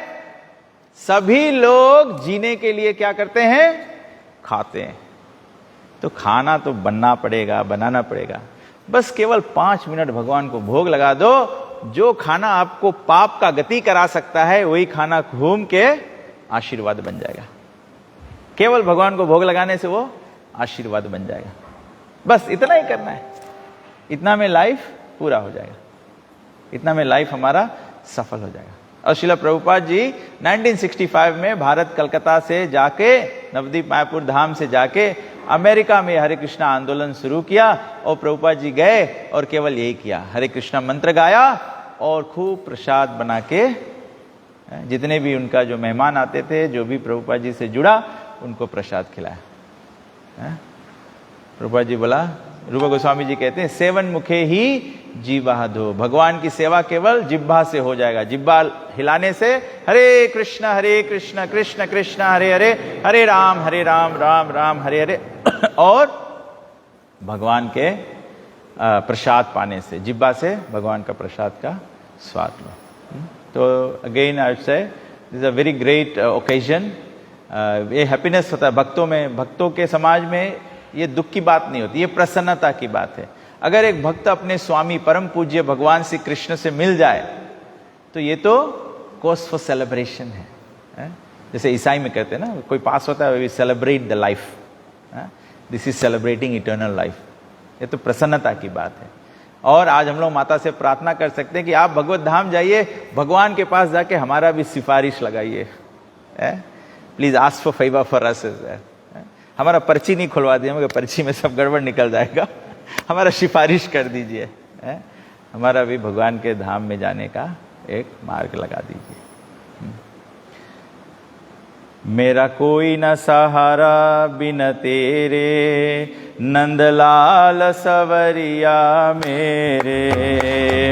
सभी लोग जीने के लिए क्या करते हैं? खाते हैं। तो खाना तो बनाना पड़ेगा। बस केवल 5 मिनट भगवान को भोग लगा दो। जो खाना आपको पाप का गति करा सकता है, वही खाना घूम के आशीर्वाद बन जाएगा। केवल भगवान को भोग लगाने से वो आशीर्वाद बन जाएगा। बस इतना ही करना है, इतना में लाइफ पूरा हो जाएगा, इतना में लाइफ हमारा सफल हो जाएगा। और श्रील प्रभुपाद जी 1965 में भारत कलकत्ता से जाके, नवदीप मायापुर धाम से जाके अमेरिका में हरे कृष्णा आंदोलन शुरू किया। और प्रभुपाद जी गए और केवल यही किया, हरे कृष्णा मंत्र गाया और खूब प्रसाद बना के जितने भी उनका जो मेहमान आते थे, जो भी प्रभुपाद जी से जुड़ा, उनको प्रसाद खिलाया। प्रभुपाद जी बोला, रूप गोस्वामी जी कहते हैं, 7 मुखे ही जीवा धो। भगवान की सेवा केवल जिह्वा से हो जाएगा। जिह्वा हिलाने से हरे कृष्णा कृष्ण कृष्ण हरे हरे, हरे राम राम राम हरे हरे। और भगवान के प्रसाद पाने से, जिह्वा से भगवान का प्रसाद का स्वाद लो। तो अगेन आई से this a very great occasion. ये हैप्पीनेस होता है भक्तों में। भक्तों के समाज में ये दुख की बात नहीं होती, ये प्रसन्नता की बात है। अगर एक भक्त अपने स्वामी परम पूज्य भगवान श्री कृष्ण से मिल जाए तो ये तो कॉज फॉर सेलिब्रेशन है। जैसे ईसाई में कहते हैं ना, कोई पास होता है, we celebrate the life, this is celebrating eternal life. ये तो प्रसन्नता की बात है। और आज हम लोग माता से प्रार्थना कर सकते हैं कि आप भगवत धाम जाइए, भगवान के पास जाके हमारा भी सिफारिश लगाइए। Please ask for favour for us. हमारा पर्ची नहीं खुलवा दिया, मगर पर्ची में सब गड़बड़ निकल जाएगा। हमारा सिफारिश कर दीजिए, हमारा भी भगवान के धाम में जाने का एक मार्ग लगा दीजिए। मेरा कोई न सहारा बिन तेरे, नंदलाल सवरिया मेरे।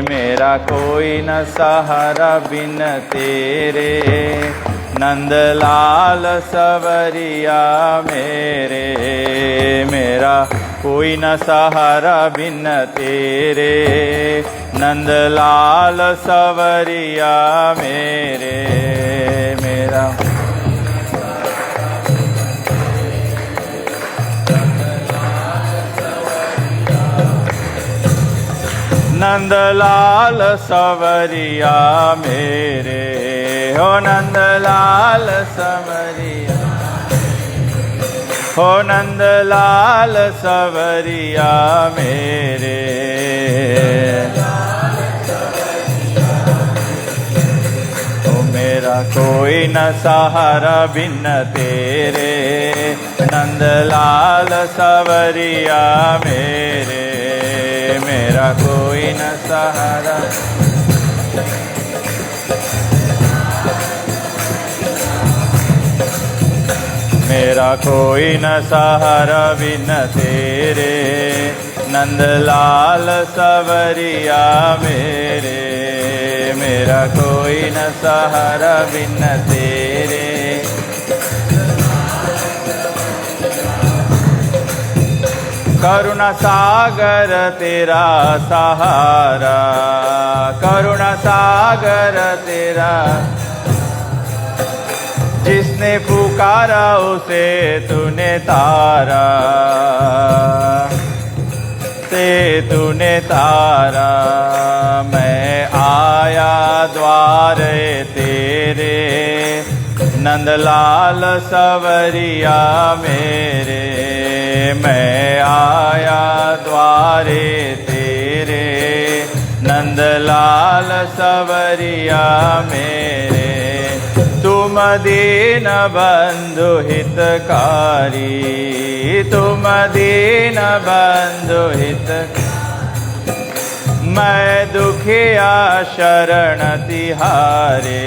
मेरा कोई न सहारा बिन तेरे, नंदलाल सवरिया मेरे। मेरा कोई न सहारा बिन तेरे, नंदलाल सवरिया मेरे। मेरा नंदलाल सवरिया मेरे, हो नंदलाल सवरिया, हो नंदलाल सवरिया मेरे। ओ मेरा कोई न सहारा बिन तेरे, नंदलाल सवरिया मेरे। मेरा कोई न सहारा, मेरा कोई न सहारा बिन तेरे, नंदलाल सवरिया मेरे। मेरा कोई न सहारा बिन तेरे, करुणा सागर तेरा सहारा, करुणा सागर तेरा। जिसने पुकारा उसे तूने तारा, से तूने तारा। मैं आया द्वारे तेरे, नंदलाल सवरिया मेरे। मैं आया द्वारे तेरे, नंदलाल सवरिया मेरे। तुम दीन बंधु हितकारी, तुम दीन बंधु हित। मैं दुखिया शरण तिहारे,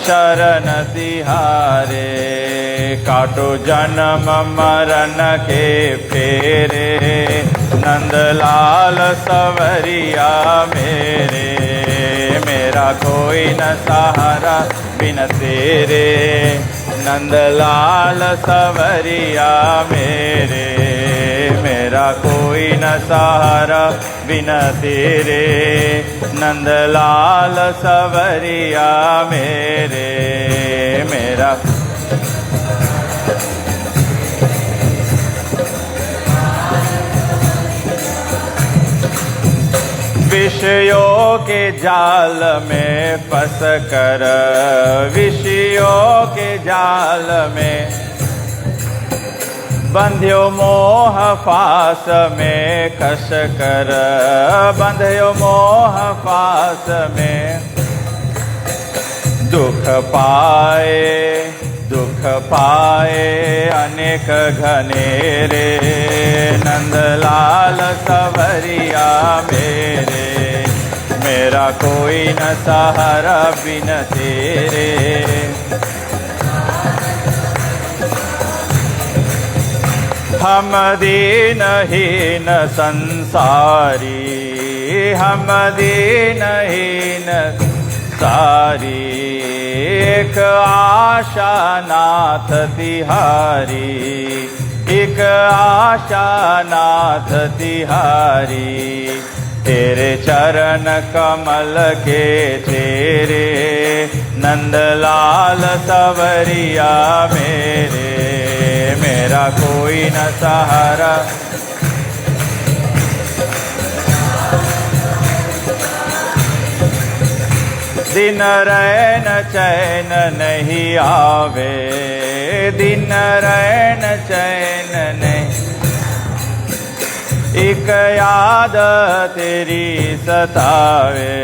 शरण तिहारे। काटो जन्म मरण के फेरे, नंदलाल सवरिया मेरे। मेरा कोई न सहारा बिन तेरे, नंदलाल सवरिया मेरे। मेरा कोई न सहारा बिन तेरे, नंदलाल सवरिया मेरे। मेरा विषयों के जाल में फंस कर, विषयों के जाल में बंध्यो मोह फास में कस कर, बंध्यो मोह फास में। दुख पाए, दुख पाए अनेक घनेरे, नंदलाल सवरिया मेरे। मेरा कोई न सहारा बिन तेरे, हम दीनहीन संसारी, हम दीनहीन सारी। एक आशा नाथ तिहारी, एक आशा नाथ तिहारी। तेरे चरण कमल के तेरे, नंदलाल सवरिया मेरे। मेरा कोई न सहारा, दिन रैन चैन नहीं आवे, दिन रैन चैन नहीं। एक याद तेरी सतावे,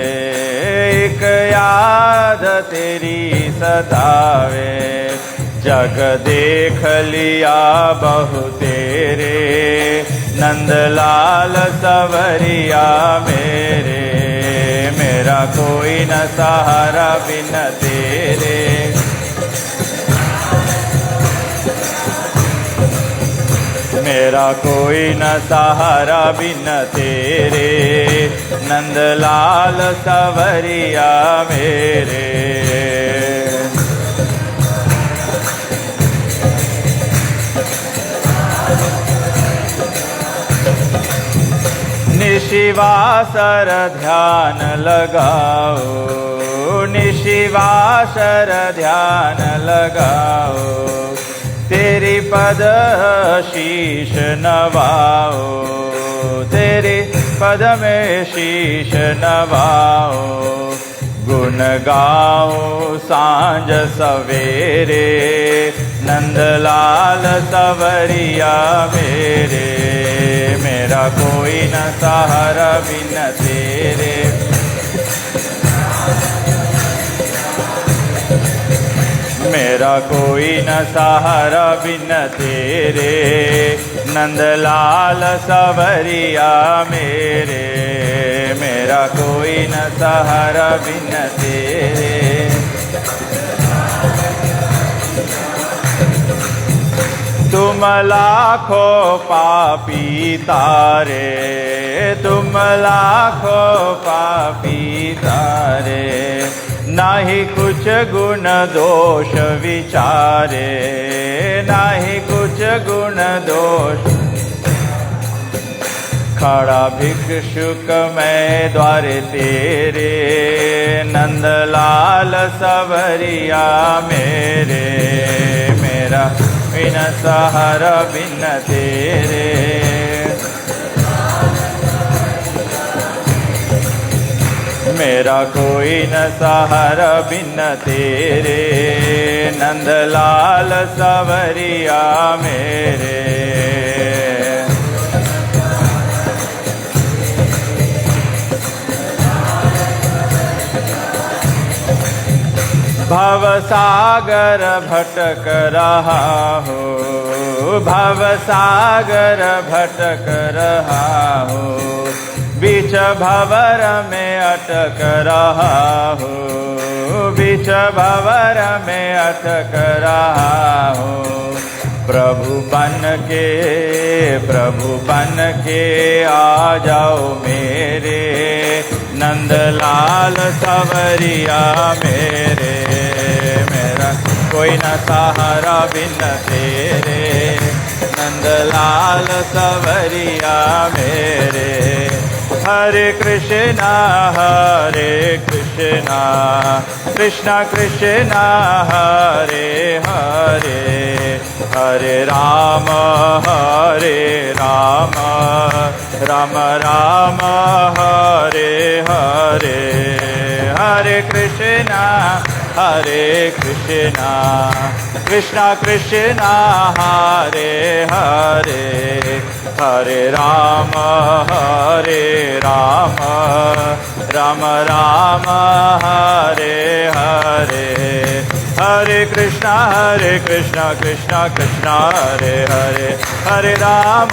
एक याद तेरी सतावे। जग देख लिया बहु तेरे, नंदलाल सवरिया मेरे। मेरा मेरा कोई न सहारा बिन तेरे। मेरा कोई न सहारा बिन तेरे, नंदलाल सवरिया मेरे। निशिवासर ध्यान लगाओ, निशिवासर ध्यान लगाओ, तेरी पद शीश नवाओ, तेरे पद में शीश नवाओ। गुण गाओ सांझ सवेरे, नंदलाल सवरिया मेरे। मेरा कोई न सहारा बिन तेरे। मेरा कोई न सहारा बिन तेरे, नंदलाल सवरिया मेरे। मेरा कोई न सहारा बिन तेरे। तुम लाखों पापी तारे, तुम लाखों पापी तारे, नाही कुछ गुण दोष विचारे, नाही कुछ गुण दोष। खड़ा भिक्षुक मैं द्वारे तेरे, नंदलाल सवरिया मेरे। मेरा बिन सहारा बिन तेरे। मेरा कोई न सहारा बिन तेरे, नंदलाल सवरिया मेरे। भव सागर भटक रहा हो, भव सागर भटक रहा हो, बीच भंवर में अटक रहा हो, बीच भंवर में अटक रहा हो। प्रभु बन के आ जाओ मेरे, नंदलाल सवरिया मेरे। मेरा कोई न सहारा बिन तेरे, नंदलाल सवरिया मेरे। हरे कृष्णा कृष्णा कृष्णा हरे हरे, हरे राम राम राम हरे हरे। हरे कृष्णा कृष्णा कृष्णा हरे हरे, हरे राम राम राम हरे हरे। हरे कृष्णा कृष्णा कृष्णा हरे हरे, हरे राम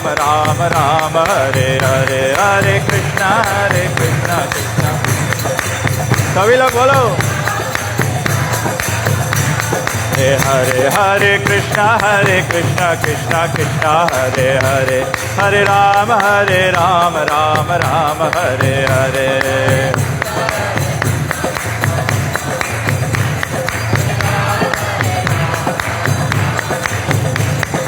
राम राम हरे हरे। हरे कृष्णा कृष्णा। सभी लोग बोलो हरे हरे कृष्णा कृष्णा कृष्णा हरे हरे, हरे राम राम राम हरे हरे।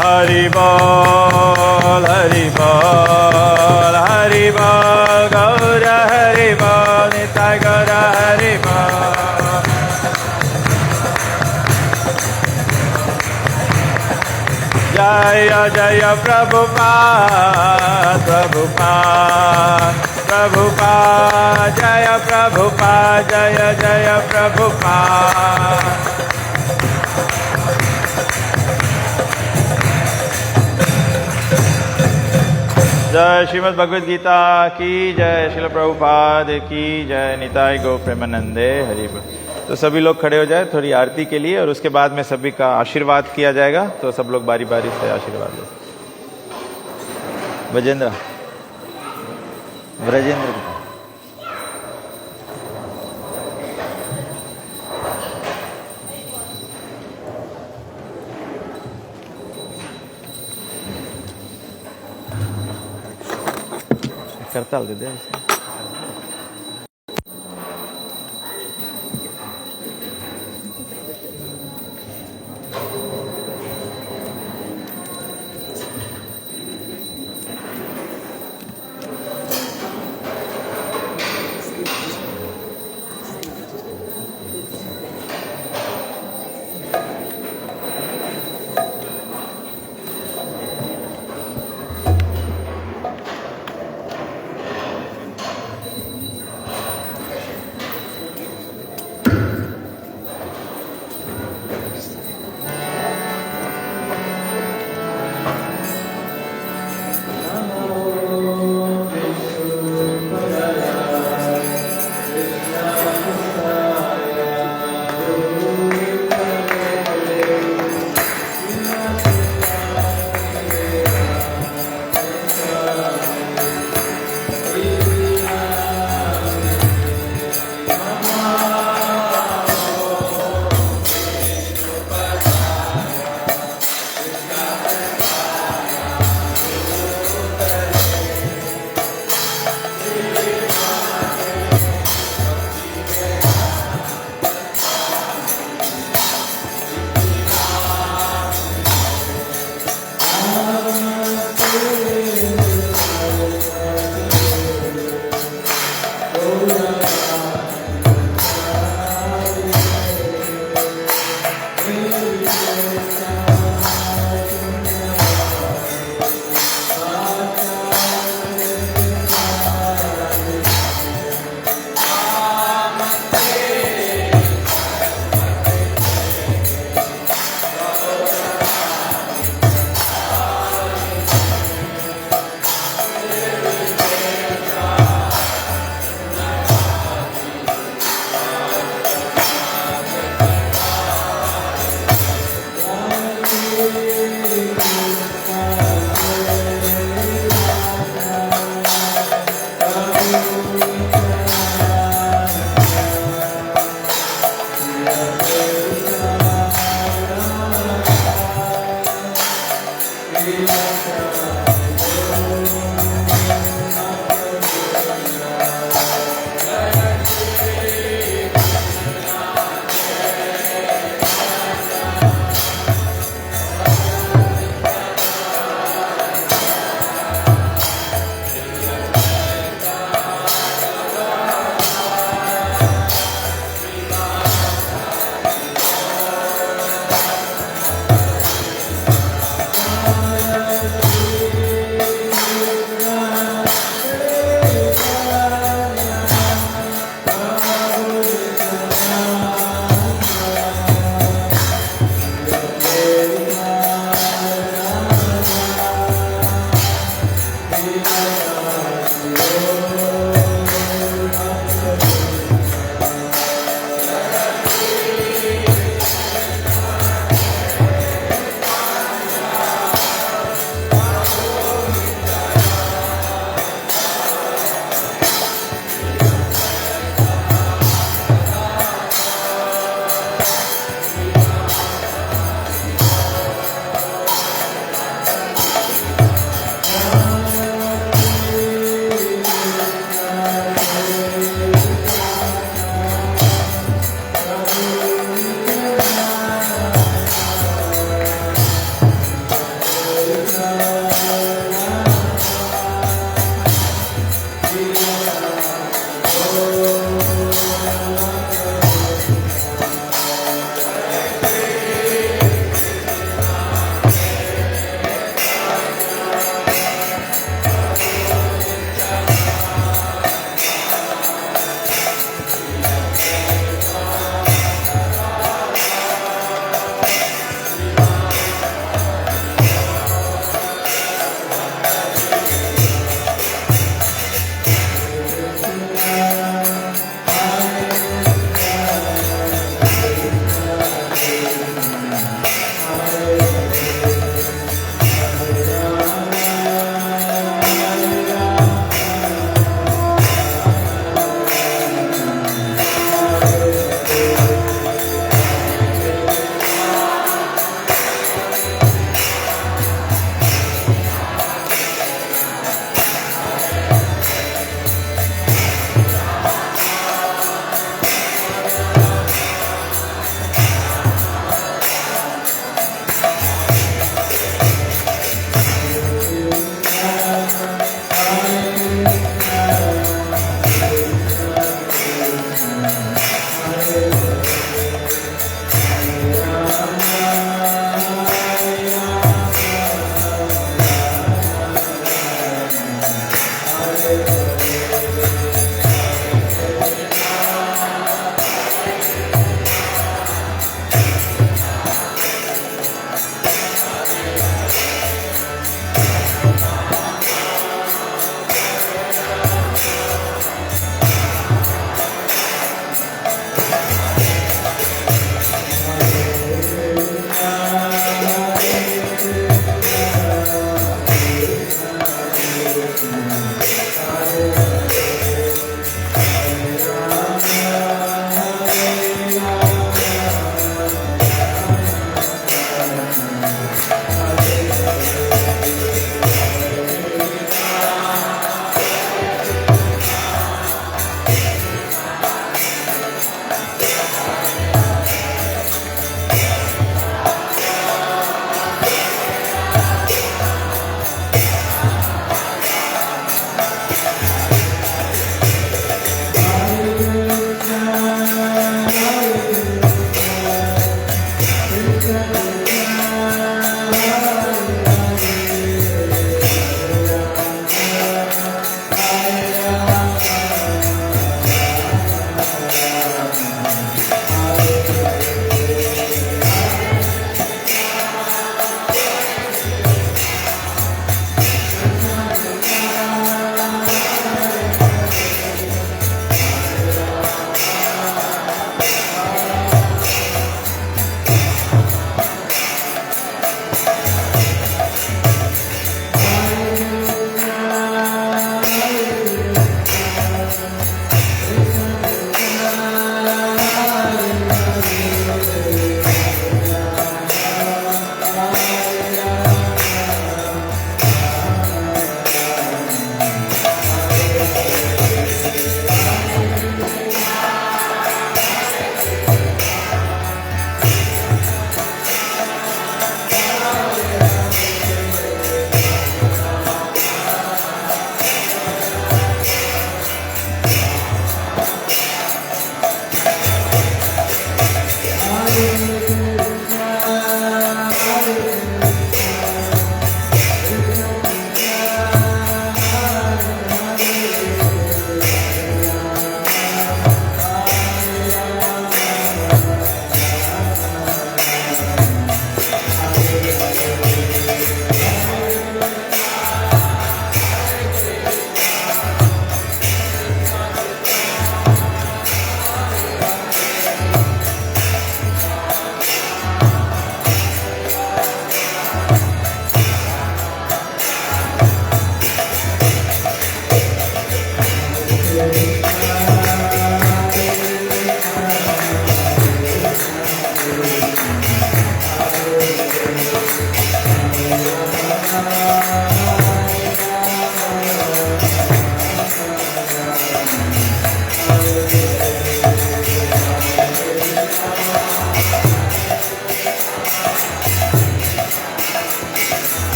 हरि बोल हरि बोल हरि बोल, गौर हरि बोल निताय गौर हरि बोल। जय जय प्रभुपाद प्रभुपाद प्रभुपाद, जय प्रभुपाद जय जय प्रभुपाद। जय श्रीमद् भगवद गीता की जय, श्रील प्रभुपाद की जय, निताय गौ प्रेमानंदे हरि बोल। तो सभी लोग खड़े हो जाए थोड़ी आरती के लिए, और उसके बाद में सभी का आशीर्वाद किया जाएगा। तो सब लोग बारी बारी से आशीर्वाद ले। ब्रजेंद्र करताल दे दे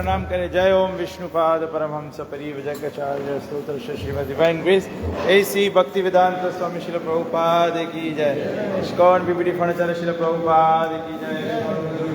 प्रणाम करें। जय ओम विष्णुपाद परमहंस परिव्रजकाचार्य स्तोत्र श्रीमद् डिवाइन ग्रेस ऐसी भक्ति वेदांत स्वामी श्रील प्रभुपाद की जय। ISKCON BBD furniture Srila Prabhupada की जय।